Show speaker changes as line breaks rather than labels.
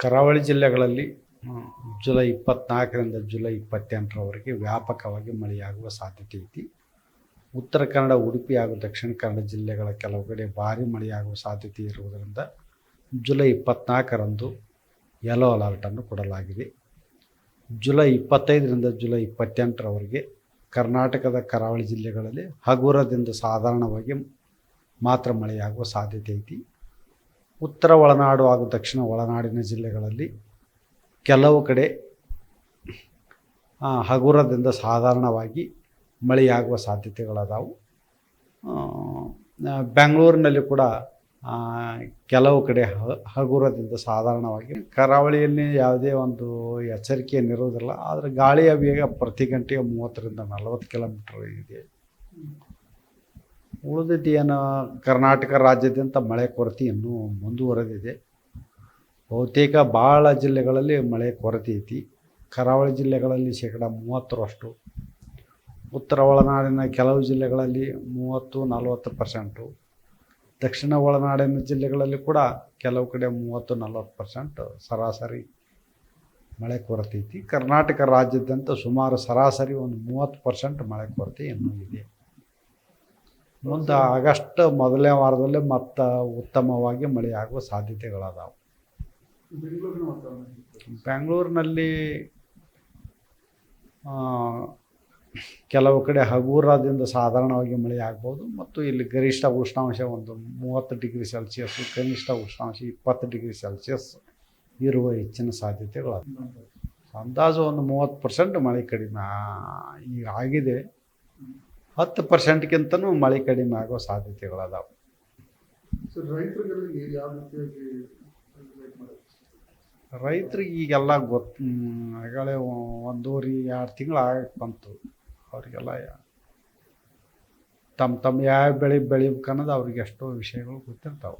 ಕರಾವಳಿ ಜಿಲ್ಲೆಗಳಲ್ಲಿ July 24ರಿಂದ July 28ರವರೆಗೆ ವ್ಯಾಪಕವಾಗಿ ಮಳೆಯಾಗುವ ಸಾಧ್ಯತೆ ಐತಿ. ಉತ್ತರ ಕನ್ನಡ, ಉಡುಪಿ ಹಾಗೂ ದಕ್ಷಿಣ ಕನ್ನಡ ಜಿಲ್ಲೆಗಳ ಕೆಲವು ಕಡೆ ಭಾರೀ ಮಳೆಯಾಗುವ ಸಾಧ್ಯತೆ ಇರುವುದರಿಂದ ಜುಲೈ 24ರಂದು ಯೆಲ್ಲೋ ಅಲರ್ಟನ್ನು ಕೊಡಲಾಗಿದೆ. ಜುಲೈ 25ರಿಂದ ಜುಲೈ 28ರವರೆಗೆ ಕರ್ನಾಟಕದ ಕರಾವಳಿ ಜಿಲ್ಲೆಗಳಲ್ಲಿ ಹಗುರದಿಂದ ಸಾಧಾರಣವಾಗಿ ಮಾತ್ರ ಮಳೆಯಾಗುವ ಸಾಧ್ಯತೆ ಐತಿ. ಉತ್ತರ ಒಳನಾಡು ಹಾಗೂ ದಕ್ಷಿಣ ಒಳನಾಡಿನ ಜಿಲ್ಲೆಗಳಲ್ಲಿ ಕೆಲವು ಕಡೆ ಹಗುರದಿಂದ ಸಾಧಾರಣವಾಗಿ ಮಳೆಯಾಗುವ ಸಾಧ್ಯತೆಗಳದಾವು. ಬೆಂಗಳೂರಿನಲ್ಲಿ ಕೂಡ ಕೆಲವು ಕಡೆ ಹಗುರದಿಂದ ಸಾಧಾರಣವಾಗಿ. ಕರಾವಳಿಯಲ್ಲಿ ಯಾವುದೇ ಒಂದು ಎಚ್ಚರಿಕೆ ಏನಿರುವುದಿಲ್ಲ, ಆದರೆ ಗಾಳಿಯ ವೇಗ ಪ್ರತಿ ಗಂಟೆಗೆ 30ರಿಂದ 40 ಕಿಲೋಮೀಟರ್ ಇದೆ. ಉಳಿದಿದ್ದು ಏನು, ಕರ್ನಾಟಕ ರಾಜ್ಯಾದ್ಯಂತ ಮಳೆ ಕೊರತೆ ಇನ್ನೂ ಮುಂದುವರೆದಿದೆ. ಬಹುತೇಕ ಭಾಳ ಜಿಲ್ಲೆಗಳಲ್ಲಿ ಮಳೆ ಕೊರತೆ ಐತಿ. ಕರಾವಳಿ ಜಿಲ್ಲೆಗಳಲ್ಲಿ 30%, ಉತ್ತರ ಒಳನಾಡಿನ ಕೆಲವು ಜಿಲ್ಲೆಗಳಲ್ಲಿ 30-40%, ದಕ್ಷಿಣ ಒಳನಾಡಿನ ಜಿಲ್ಲೆಗಳಲ್ಲಿ ಕೂಡ ಕೆಲವು ಕಡೆ 30-40% ಸರಾಸರಿ ಮಳೆ ಕೊರತೆ ಐತಿ. ಕರ್ನಾಟಕ ರಾಜ್ಯಾದ್ಯಂತ ಸುಮಾರು ಸರಾಸರಿ ಒಂದು 30% ಮಳೆ ಕೊರತೆ ಇನ್ನೂ ಇದೆ. ಮುಂದೆ ಆಗಸ್ಟ್ ಮೊದಲನೇ ವಾರದಲ್ಲಿ ಮತ್ತೆ ಉತ್ತಮವಾಗಿ ಮಳೆಯಾಗುವ ಸಾಧ್ಯತೆಗಳದಾವು. ಬೆಂಗಳೂರಿನಲ್ಲಿ ಕೆಲವು ಕಡೆ ಹಗುರದಿಂದ ಸಾಧಾರಣವಾಗಿ ಮಳೆ ಆಗ್ಬೋದು ಮತ್ತು ಇಲ್ಲಿ ಗರಿಷ್ಠ ಉಷ್ಣಾಂಶ ಒಂದು 30 ಡಿಗ್ರಿ ಸೆಲ್ಸಿಯಸ್, ಕನಿಷ್ಠ ಉಷ್ಣಾಂಶ 20 ಡಿಗ್ರಿ ಸೆಲ್ಸಿಯಸ್ ಇರುವ ಹೆಚ್ಚಿನ ಸಾಧ್ಯತೆಗಳು. ಅಂದಾಜು ಒಂದು 30% ಮಳೆ ಕಡಿಮೆ ಈಗ ಆಗಿದೆ. 10%ಗಿಂತನೂ ಮಳೆ ಕಡಿಮೆ ಆಗೋ ಸಾಧ್ಯತೆಗಳದಾವೆ. ರೈತರಿಗೆ ಈಗೆಲ್ಲ ಆಗಲೇ 1.5-2 ತಿಂಗಳು ಆಗಕ್ಕೆ ಬಂತು. ಅವರಿಗೆಲ್ಲ ತಮ್ಮ ಯಾವ ಬೆಳೆ ಬೆಳಿಬೇಕು ಅನ್ನೋದು ಅವ್ರಿಗೆ ಎಷ್ಟೋ ವಿಷಯಗಳು ಗೊತ್ತಿರ್ತಾವೆ.